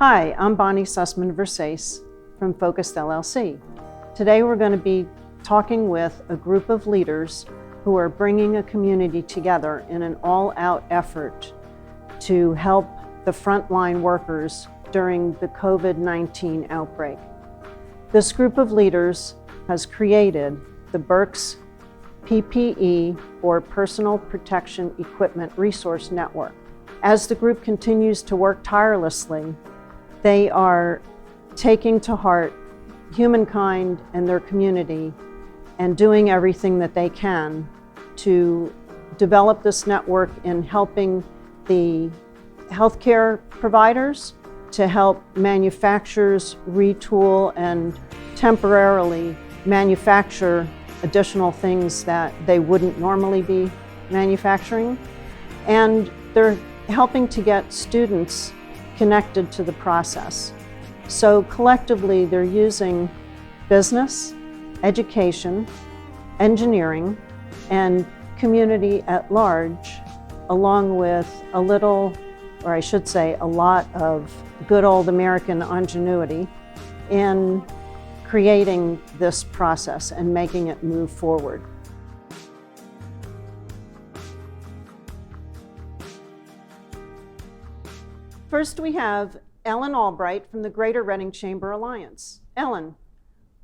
Hi, I'm Bonnie Sussman-Versace from Focused LLC. Today we're going to be talking with a group of leaders who are bringing a community together in an all-out effort to help the frontline workers during the COVID-19 outbreak. This group of leaders has created the Berks PPE, or Personal Protection Equipment Resource Network. As the group continues to work tirelessly, they are taking to heart humankind and their community and doing everything that they can to develop this network in helping the healthcare providers, to help manufacturers retool and temporarily manufacture additional things that they wouldn't normally be manufacturing. And they're helping to get students connected to the process. So collectively, they're using business, education, engineering, and community at large, along with a little, or I should say a lot of good old American ingenuity in creating this process and making it move forward. First, we have Ellen Albright from the Greater Reading Chamber Alliance. Ellen,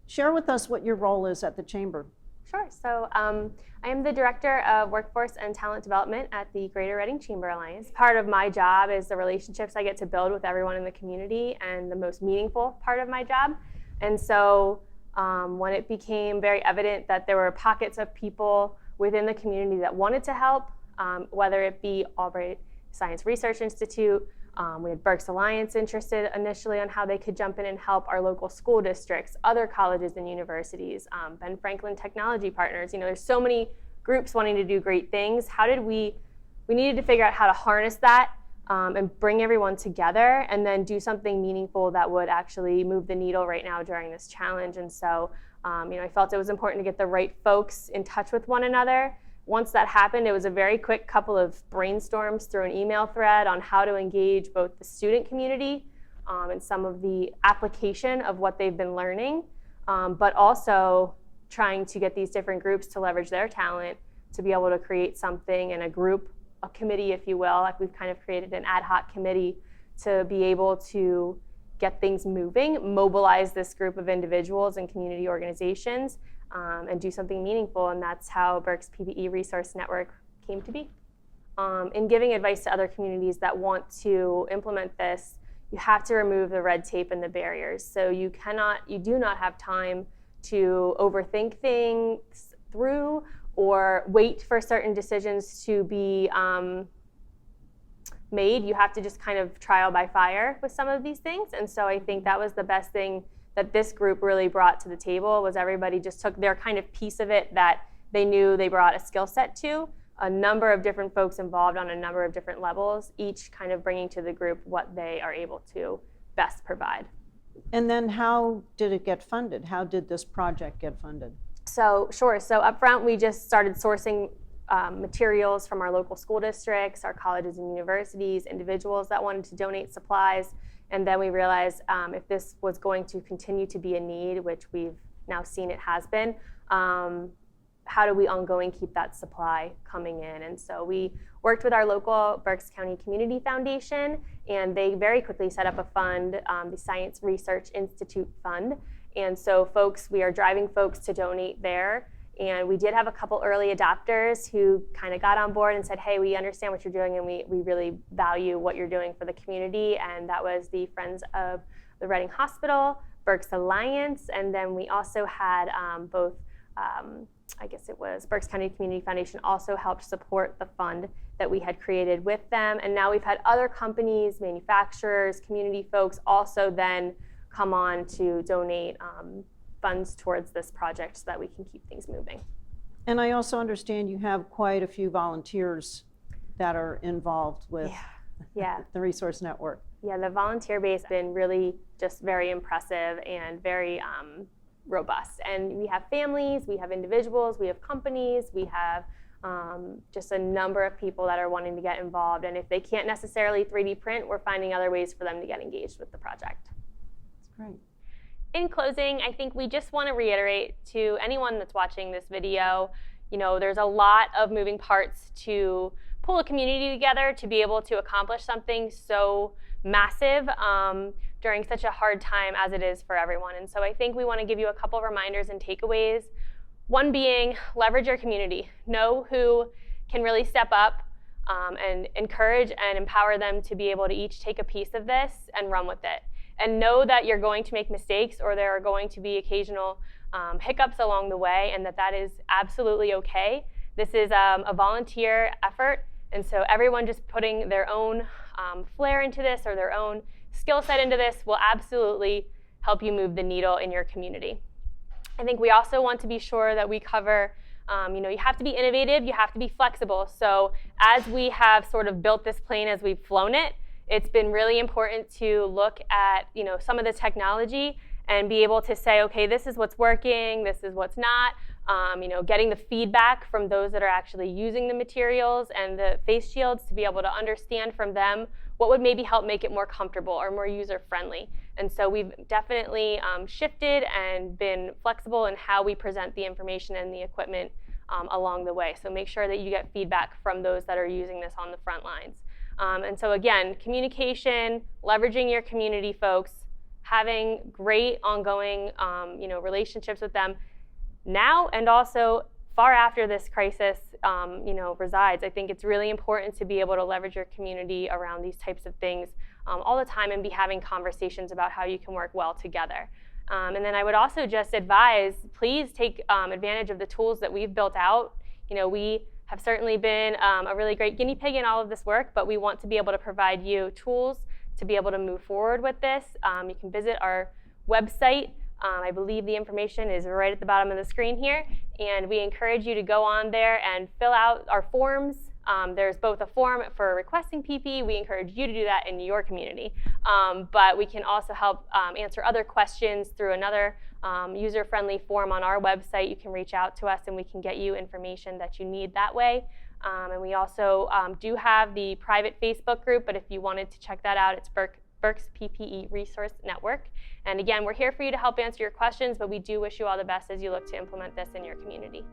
share with us what your role is at the Chamber. Sure. So I am the Director of Workforce and Talent Development at the Greater Reading Chamber Alliance. Part of my job is the relationships I get to build with everyone in the community, and the most meaningful part of my job. And so when it became very evident that there were pockets of people within the community that wanted to help, whether it be Albright Science Research Institute, we had Berks Alliance interested initially on how they could jump in and help our local school districts, other colleges and universities, Ben Franklin Technology Partners. You know, there's so many groups wanting to do great things. We needed to figure out how to harness that and bring everyone together and then do something meaningful that would actually move the needle right now during this challenge. And so, I felt it was important to get the right folks in touch with one another. Once that happened, it was a very quick couple of brainstorms through an email thread on how to engage both the student community and some of the application of what they've been learning, but also trying to get these different groups to leverage their talent to be able to create something in a group, a committee, if you will. Like, we've kind of created an ad hoc committee to be able to get things moving, mobilize this group of individuals and community organizations, and do something meaningful. And that's how Berks PPE Resource Network came to be. In giving advice to other communities that want to implement this, you have to remove the red tape and the barriers. So you do not have time to overthink things through or wait for certain decisions to be made. You have to just kind of trial by fire with some of these things. And so I think that was the best thing that this group really brought to the table, was everybody just took their kind of piece of it that they knew they brought a skill set to. A number of different folks involved on a number of different levels, each kind of bringing to the group what they are able to best provide. And then how did it get funded? How did this project get funded? So sure, so up front we just started sourcing materials from our local school districts, our colleges and universities, individuals that wanted to donate supplies. And then we realized if this was going to continue to be a need, which we've now seen it has been, how do we ongoing keep that supply coming in? And so we worked with our local Berks County Community Foundation, and they very quickly set up a fund, the Science Research Institute Fund. And so we are driving folks to donate there. And we did have a couple early adopters who kind of got on board and said, hey, we understand what you're doing, and we really value what you're doing for the community. And that was the Friends of the Reading Hospital, Berks Alliance, and then we also had Berks County Community Foundation also helped support the fund that we had created with them. And now we've had other companies, manufacturers, community folks also then come on to donate funds towards this project so that we can keep things moving. And I also understand you have quite a few volunteers that are involved with the resource network. Yeah, the volunteer base has been really just very impressive and very robust. And we have families, we have individuals, we have companies, we have just a number of people that are wanting to get involved. And if they can't necessarily 3D print, we're finding other ways for them to get engaged with the project. That's great. In closing, I think we just want to reiterate to anyone that's watching this video, there's a lot of moving parts to pull a community together to be able to accomplish something so massive during such a hard time as it is for everyone. And so I think we want to give you a couple reminders and takeaways. One being, leverage your community. Know who can really step up and encourage and empower them to be able to each take a piece of this and run with it. And know that you're going to make mistakes, or there are going to be occasional hiccups along the way, and that is absolutely okay. This is a volunteer effort, and so everyone just putting their own flair into this or their own skill set into this will absolutely help you move the needle in your community. I think we also want to be sure that we cover, you have to be innovative, you have to be flexible. So as we have sort of built this plane, as we've flown it, it's been really important to look at, some of the technology and be able to say, okay, this is what's working, this is what's not. Getting the feedback from those that are actually using the materials and the face shields to be able to understand from them what would maybe help make it more comfortable or more user-friendly. And so we've definitely shifted and been flexible in how we present the information and the equipment along the way. So make sure that you get feedback from those that are using this on the front lines. And so again, communication, leveraging your community folks, having great ongoing relationships with them now and also far after this crisis resides. I think it's really important to be able to leverage your community around these types of things all the time and be having conversations about how you can work well together. And then I would also just advise, please take advantage of the tools that we've built out. We have certainly been a really great guinea pig in all of this work, but we want to be able to provide you tools to be able to move forward with this. You can visit our website. I believe the information is right at the bottom of the screen here, and we encourage you to go on there and fill out our forms. There's both a form for requesting PPE. We encourage you to do that in your community, but we can also help answer other questions through another user-friendly form on our website. You can reach out to us and we can get you information that you need that way. And we also do have the private Facebook group, but if you wanted to check that out, it's Berks PPE Resource Network. And again, we're here for you to help answer your questions, but we do wish you all the best as you look to implement this in your community.